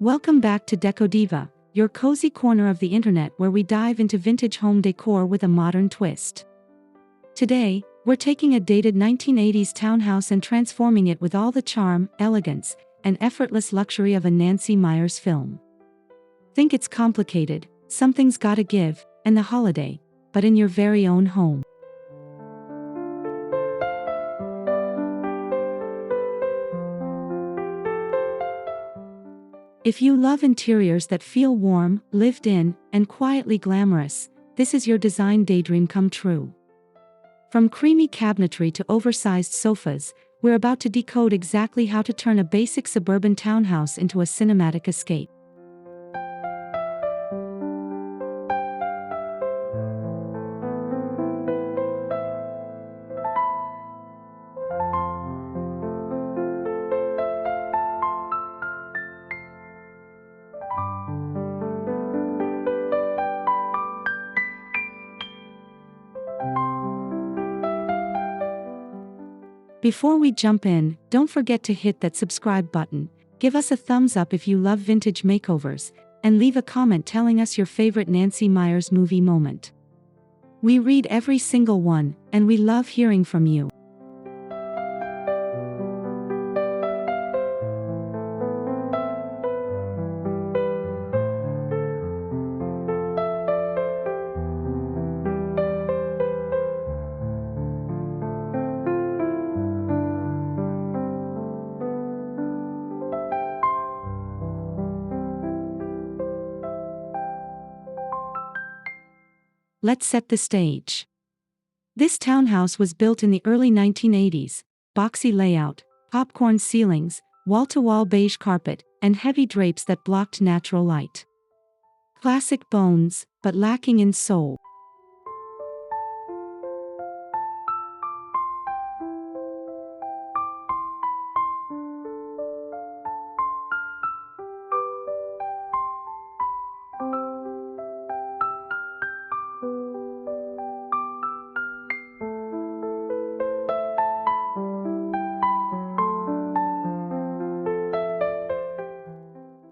Welcome back to Decodiva, your cozy corner of the internet where we dive into vintage home decor with a modern twist. Today, we're taking a dated 1980s townhouse and transforming it with all the charm, elegance, and effortless luxury of a Nancy Meyers film. Think it's complicated, something's gotta give, and the holiday, but in your very own home. If you love interiors that feel warm, lived in, and quietly glamorous, this is your design daydream come true. From creamy cabinetry to oversized sofas, we're about to decode exactly how to turn a basic suburban townhouse into a cinematic escape. Before we jump in, don't forget to hit that subscribe button, give us a thumbs up if you love vintage makeovers, and leave a comment telling us your favorite Nancy Meyers movie moment. We read every single one, and we love hearing from you. Let's set the stage. This townhouse was built in the early 1980s, boxy layout, popcorn ceilings, wall-to-wall beige carpet, and heavy drapes that blocked natural light. Classic bones, but lacking in soul.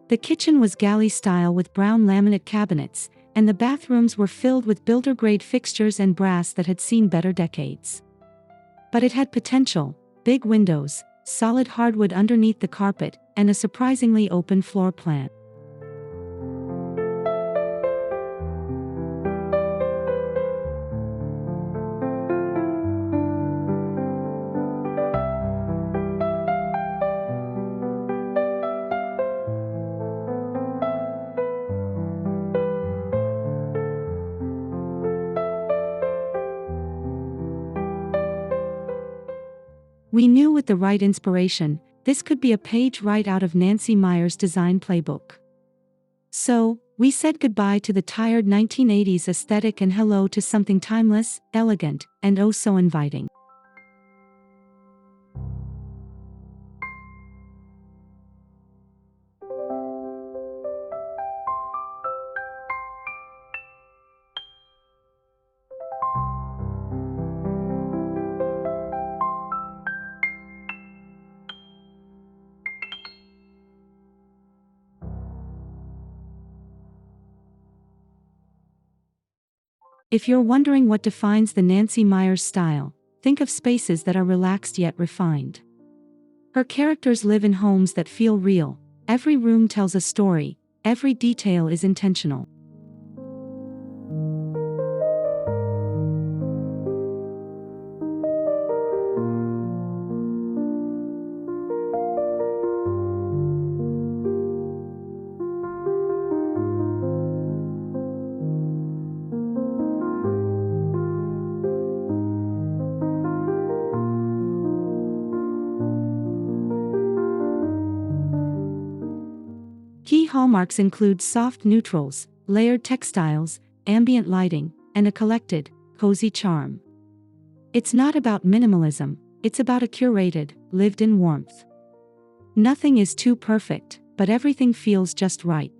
The kitchen was galley style with brown laminate cabinets, and the bathrooms were filled with builder-grade fixtures and brass that had seen better decades. But it had potential: big windows, solid hardwood underneath the carpet, and a surprisingly open floor plan. We knew with the right inspiration, this could be a page right out of Nancy Meyers' design playbook. So, we said goodbye to the tired 1980s aesthetic and hello to something timeless, elegant, and oh so inviting. If you're wondering what defines the Nancy Meyers style, think of spaces that are relaxed yet refined. Her characters live in homes that feel real, every room tells a story, every detail is intentional. Key hallmarks include soft neutrals, layered textiles, ambient lighting, and a collected, cozy charm. It's not about minimalism, it's about a curated, lived-in warmth. Nothing is too perfect, but everything feels just right.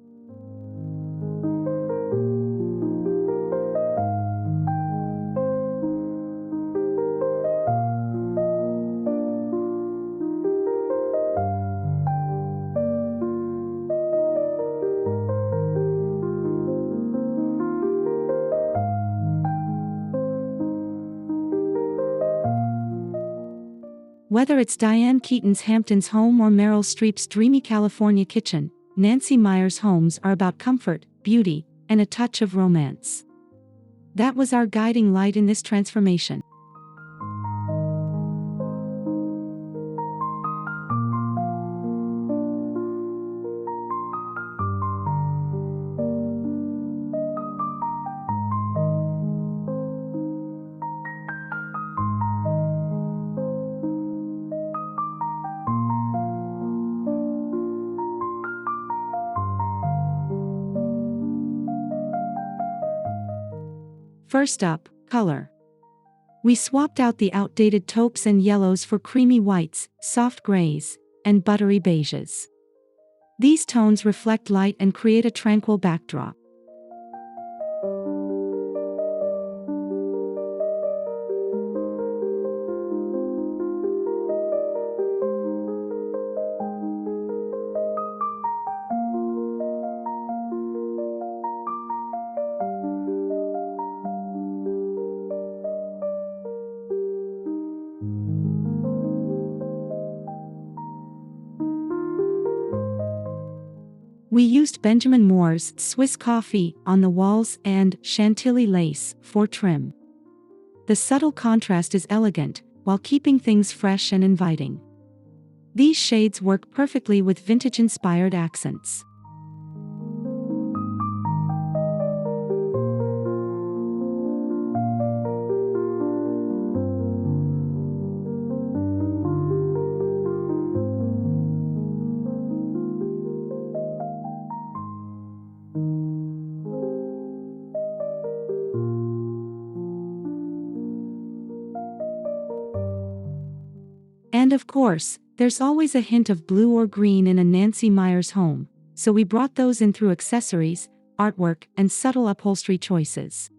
Whether it's Diane Keaton's Hamptons home or Meryl Streep's dreamy California kitchen, Nancy Meyers homes are about comfort, beauty, and a touch of romance. That was our guiding light in this transformation. First up, color. We swapped out the outdated taupes and yellows for creamy whites, soft grays, and buttery beiges. These tones reflect light and create a tranquil backdrop. We used Benjamin Moore's Swiss coffee on the walls and Chantilly lace for trim. The subtle contrast is elegant, while keeping things fresh and inviting. These shades work perfectly with vintage-inspired accents. And of course, there's always a hint of blue or green in a Nancy Meyers home, so we brought those in through accessories, artwork, and subtle upholstery choices.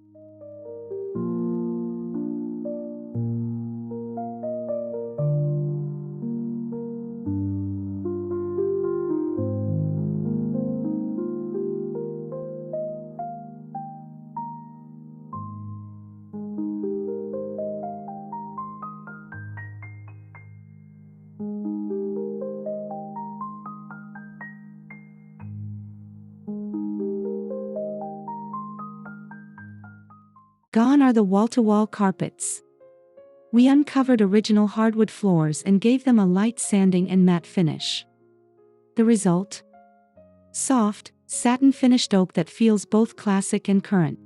Gone are the wall-to-wall carpets. We uncovered original hardwood floors and gave them a light sanding and matte finish. The result? Soft, satin-finished oak that feels both classic and current.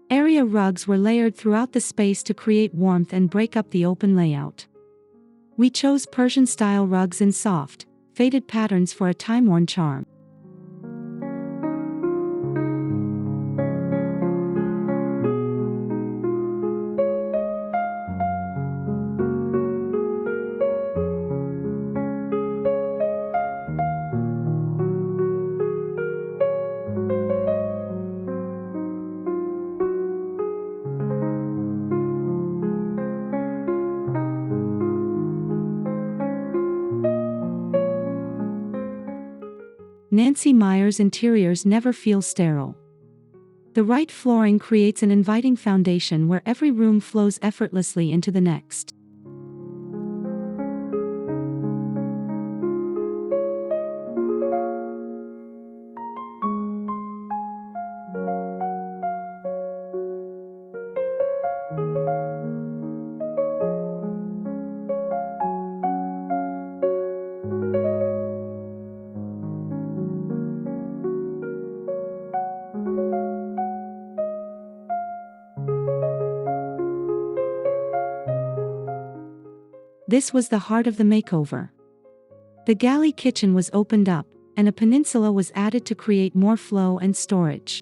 Area rugs were layered throughout the space to create warmth and break up the open layout. We chose Persian-style rugs in soft, faded patterns for a time-worn charm. Nancy Meyers interiors never feel sterile. The right flooring creates an inviting foundation where every room flows effortlessly into the next. This was the heart of the makeover. The galley kitchen was opened up, and a peninsula was added to create more flow and storage.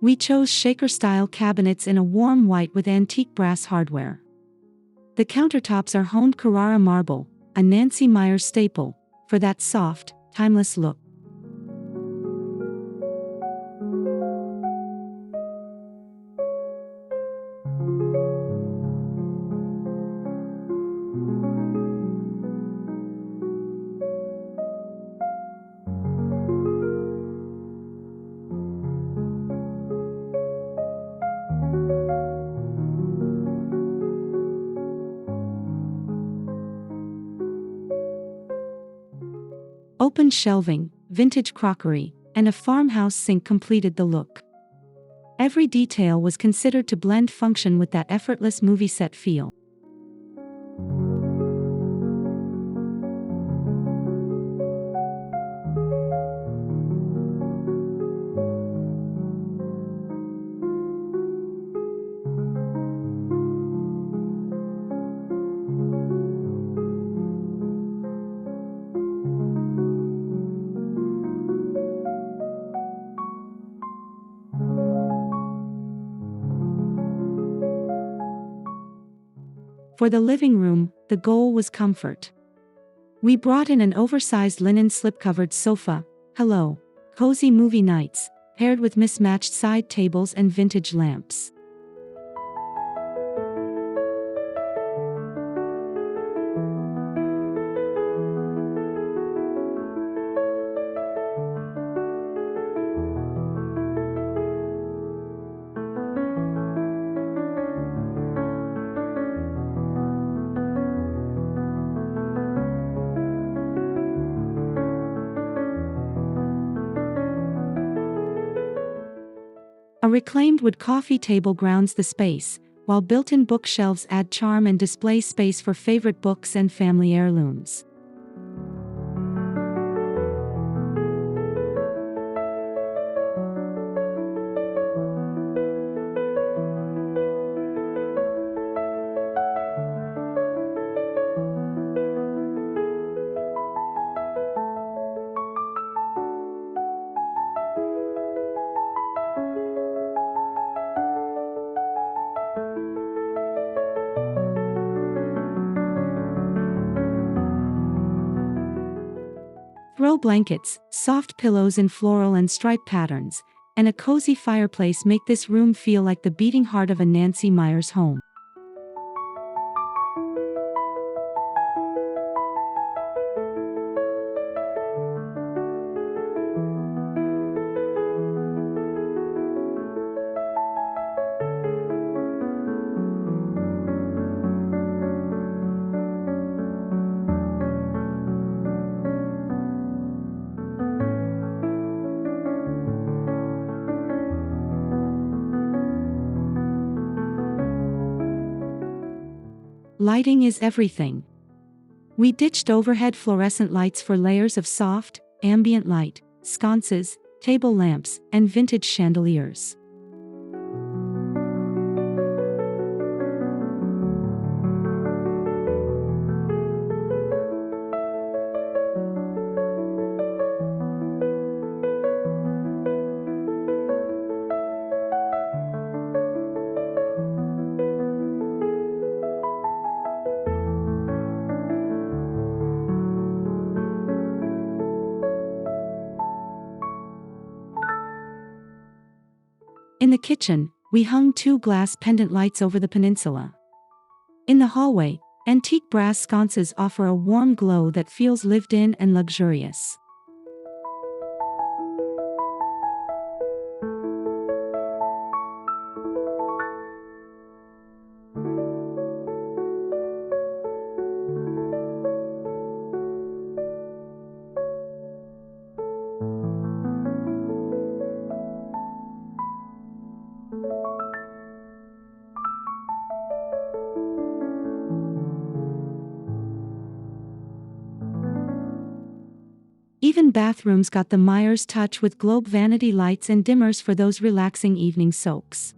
We chose shaker-style cabinets in a warm white with antique brass hardware. The countertops are honed Carrara marble, a Nancy Meyers staple, for that soft, timeless look. Open shelving, vintage crockery, and a farmhouse sink completed the look. Every detail was considered to blend function with that effortless movie set feel. For the living room, the goal was comfort. We brought in an oversized linen slip-covered sofa, cozy movie nights, paired with mismatched side tables and vintage lamps. A reclaimed wood coffee table grounds the space, while built-in bookshelves add charm and display space for favorite books and family heirlooms. Throw blankets, soft pillows in floral and striped patterns, and a cozy fireplace make this room feel like the beating heart of a Nancy Meyers home. Lighting is everything. We ditched overhead fluorescent lights for layers of soft, ambient light, sconces, table lamps, and vintage chandeliers. In the kitchen, we hung 2 glass pendant lights over the peninsula. In the hallway, antique brass sconces offer a warm glow that feels lived in and luxurious. Even bathrooms got the Meyers touch with globe vanity lights and dimmers for those relaxing evening soaks.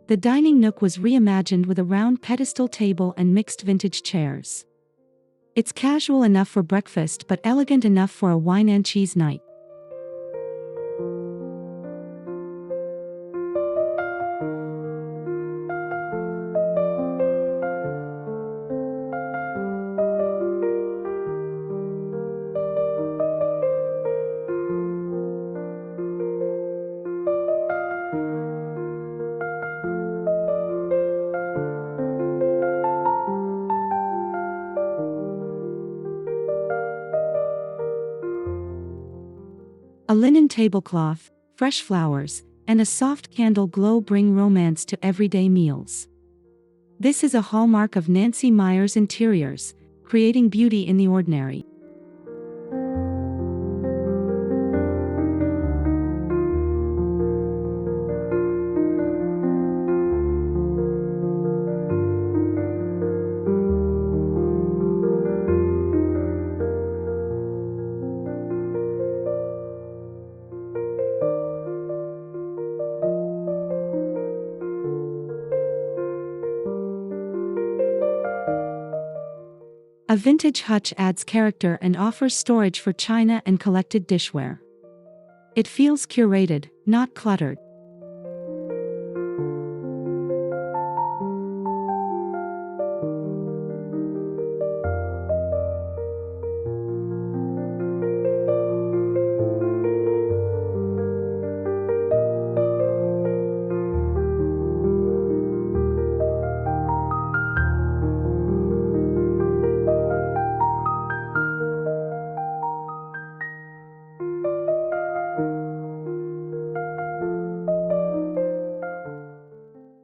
The dining nook was reimagined with a round pedestal table and mixed vintage chairs. It's casual enough for breakfast but elegant enough for a wine and cheese night. A linen tablecloth, fresh flowers, and a soft candle glow bring romance to everyday meals. This is a hallmark of Nancy Meyers interiors, creating beauty in the ordinary. A vintage hutch adds character and offers storage for china and collected dishware. It feels curated, not cluttered.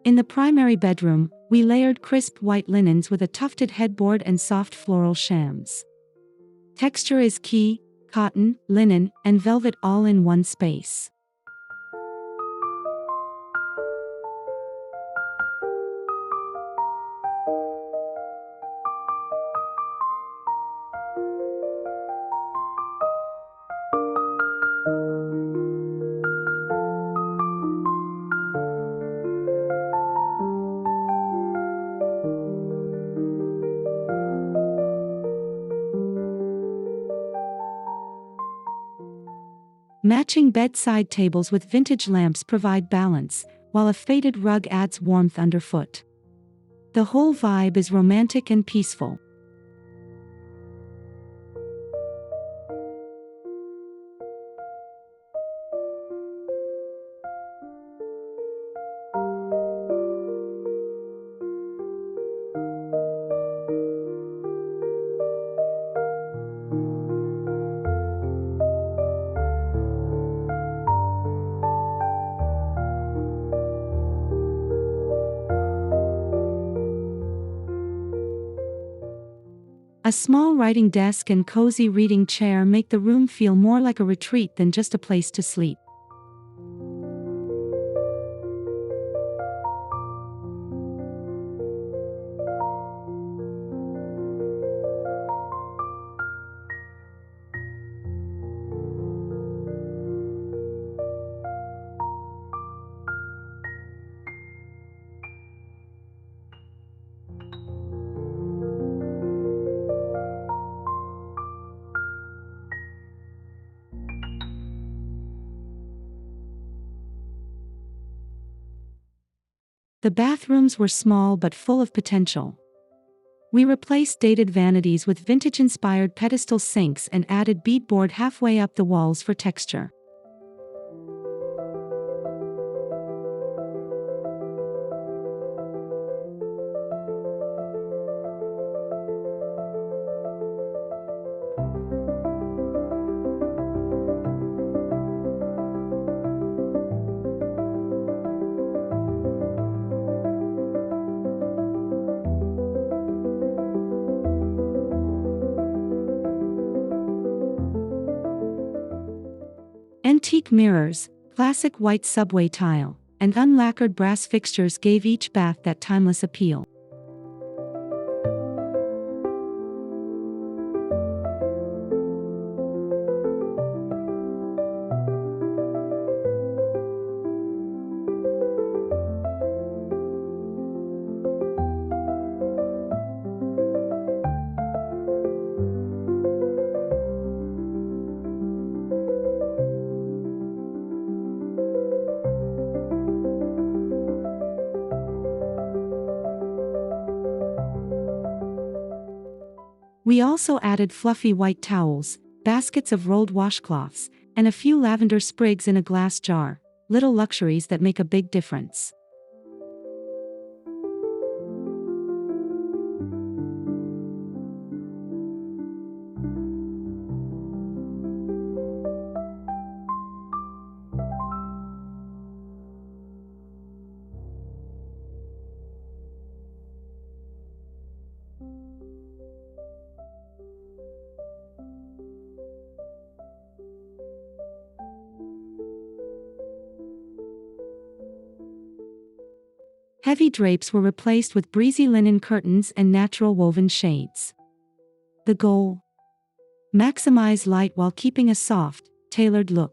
In the primary bedroom, we layered crisp white linens with a tufted headboard and soft floral shams. Texture is key: cotton, linen, and velvet all in one space. Matching bedside tables with vintage lamps provide balance, while a faded rug adds warmth underfoot. The whole vibe is romantic and peaceful. A small writing desk and cozy reading chair make the room feel more like a retreat than just a place to sleep. The bathrooms were small but full of potential. We replaced dated vanities with vintage-inspired pedestal sinks and added beadboard halfway up the walls for texture. Antique mirrors, classic white subway tile, and unlacquered brass fixtures gave each bath that timeless appeal. We also added fluffy white towels, baskets of rolled washcloths, and a few lavender sprigs in a glass jar, little luxuries that make a big difference. Heavy drapes were replaced with breezy linen curtains and natural woven shades. The goal? Maximize light while keeping a soft, tailored look.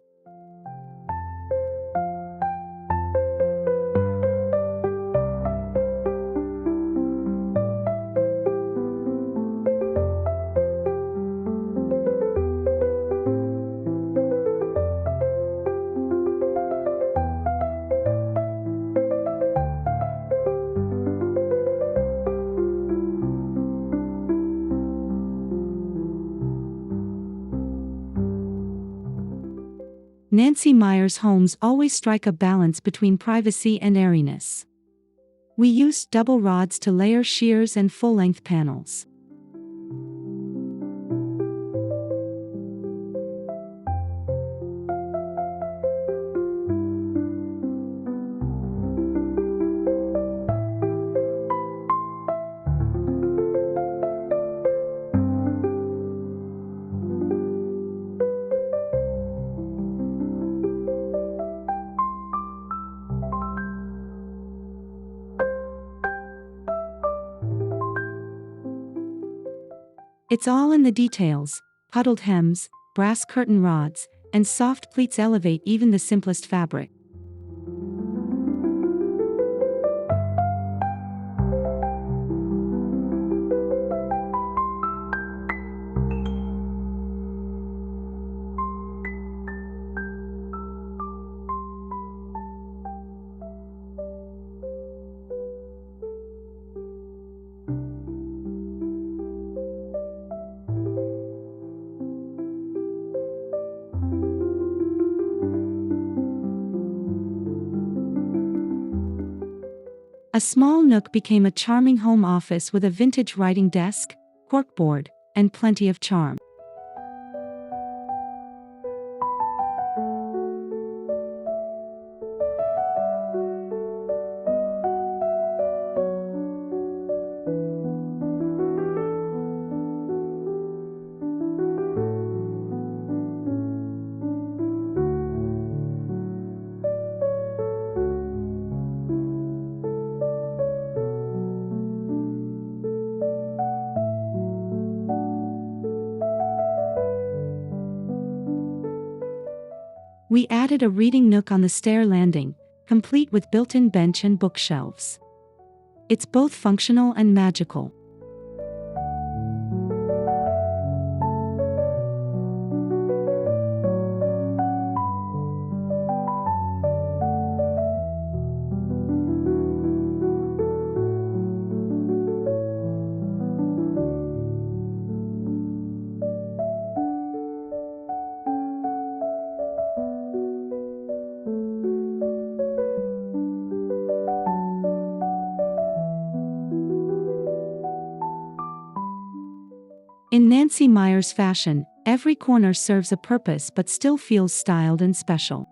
Nancy Meyers homes always strike a balance between privacy and airiness. We used double rods to layer sheers and full-length panels. It's all in the details. Puddled hems, brass curtain rods, and soft pleats elevate even the simplest fabric. A small nook became a charming home office with a vintage writing desk, corkboard, and plenty of charm. We added a reading nook on the stair landing, complete with built-in bench and bookshelves. It's both functional and magical. In Nancy Meyers fashion, every corner serves a purpose but still feels styled and special.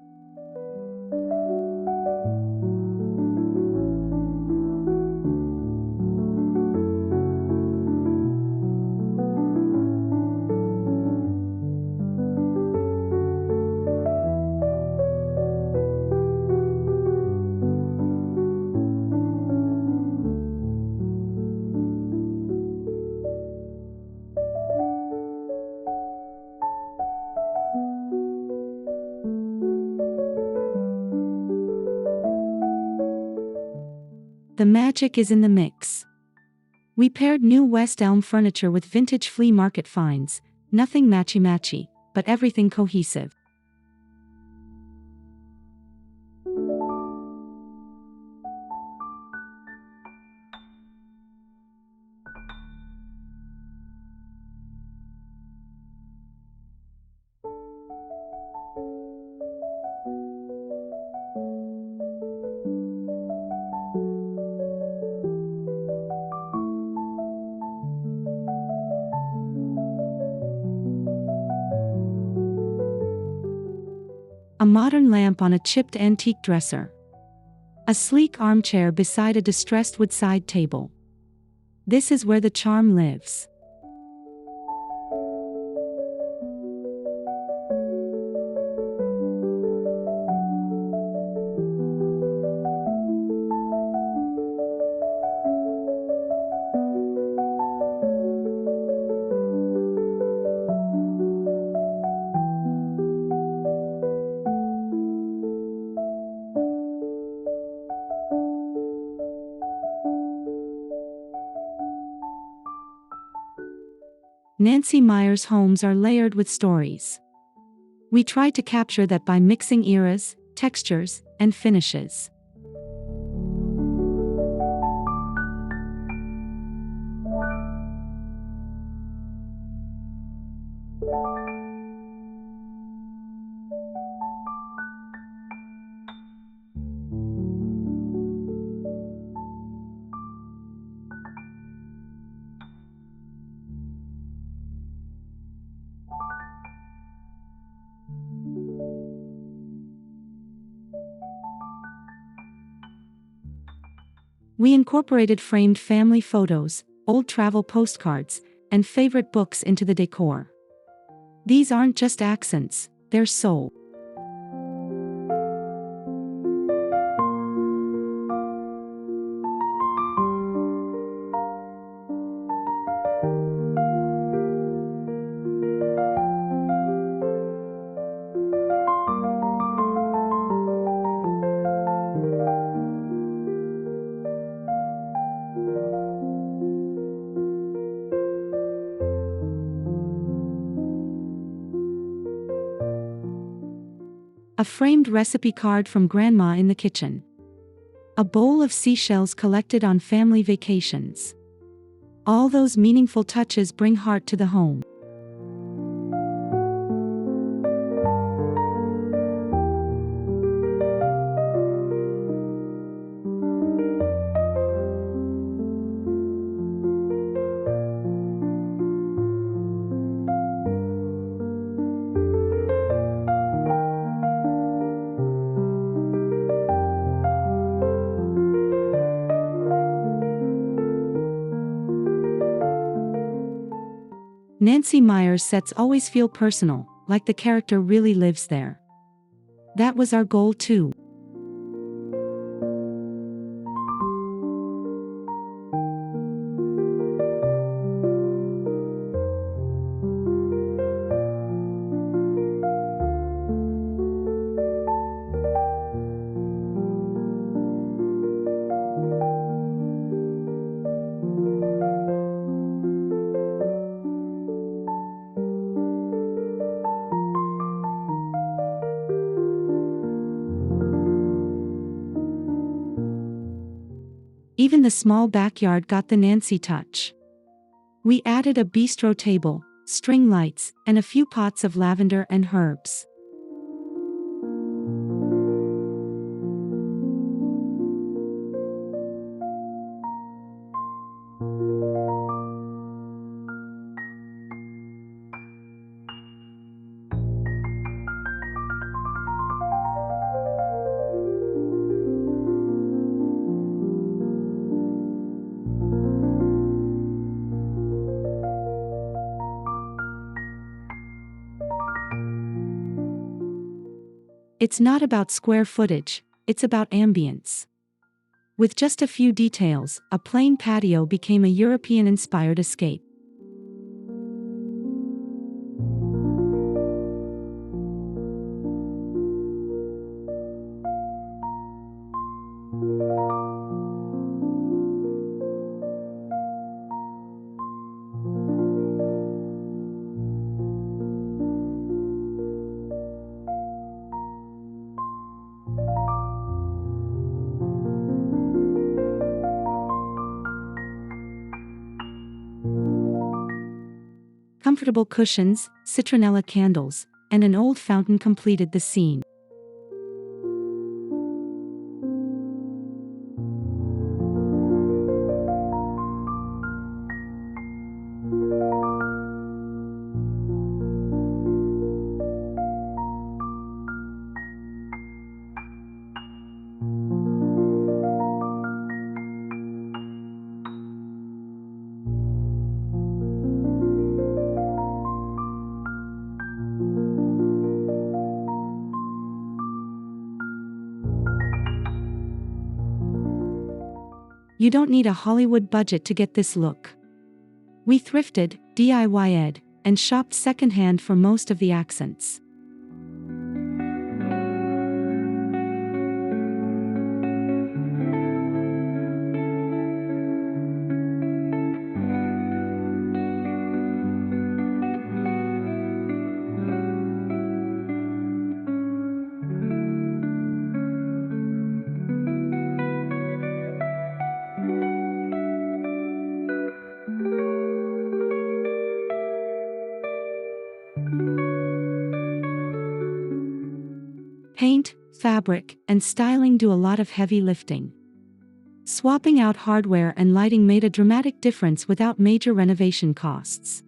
The magic is in the mix. We paired new West Elm furniture with vintage flea market finds, nothing matchy-matchy, but everything cohesive. a modern lamp on a chipped antique dresser. A sleek armchair beside a distressed wood side table. This is where the charm lives. Nancy Meyers' homes are layered with stories. We try to capture that by mixing eras, textures, and finishes. We incorporated framed family photos, old travel postcards, and favorite books into the decor. These aren't just accents, they're soul. A framed recipe card from Grandma in the kitchen. A bowl of seashells collected on family vacations. All those meaningful touches bring heart to the home. Nancy Meyers' sets always feel personal, like the character really lives there. That was our goal too. Even the small backyard got the Nancy touch. We added a bistro table, string lights, and a few pots of lavender and herbs. It's not about square footage, it's about ambience. With just a few details, a plain patio became a European-inspired escape. Comfortable cushions, citronella candles, and an old fountain completed the scene. You don't need a Hollywood budget to get this look. We thrifted, DIY'd, and shopped secondhand for most of the accents. Paint, fabric, and styling do a lot of heavy lifting. Swapping out hardware and lighting made a dramatic difference without major renovation costs.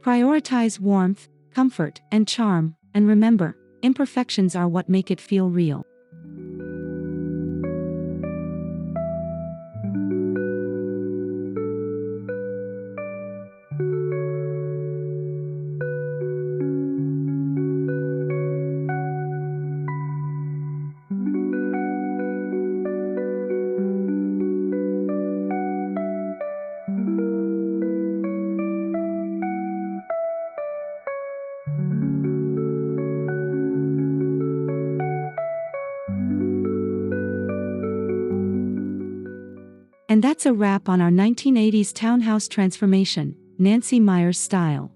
Prioritize warmth, comfort, and charm, and remember, imperfections are what make it feel real. And that's a wrap on our 1980s townhouse transformation, Nancy Meyers style.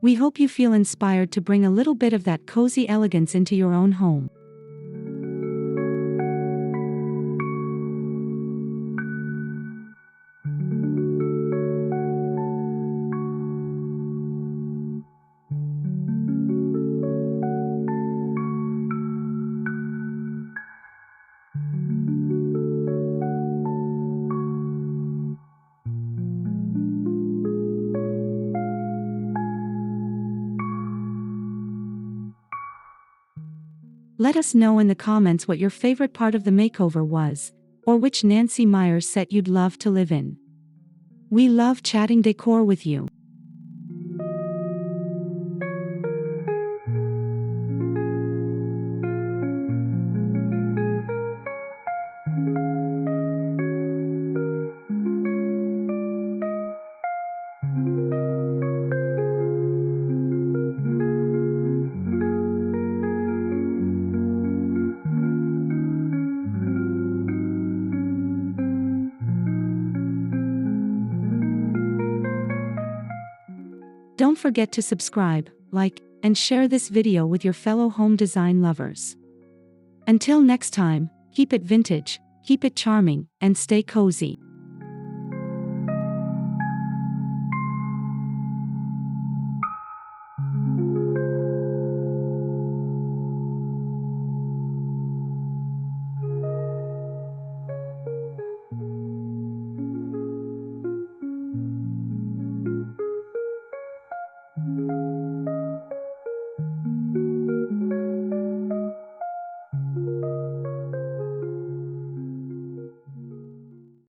We hope you feel inspired to bring a little bit of that cozy elegance into your own home. Let us know in the comments what your favorite part of the makeover was, or which Nancy Meyers set you'd love to live in. We love chatting decor with you. Don't forget to subscribe, like, and share this video with your fellow home design lovers. Until next time, keep it vintage, keep it charming, and stay cozy.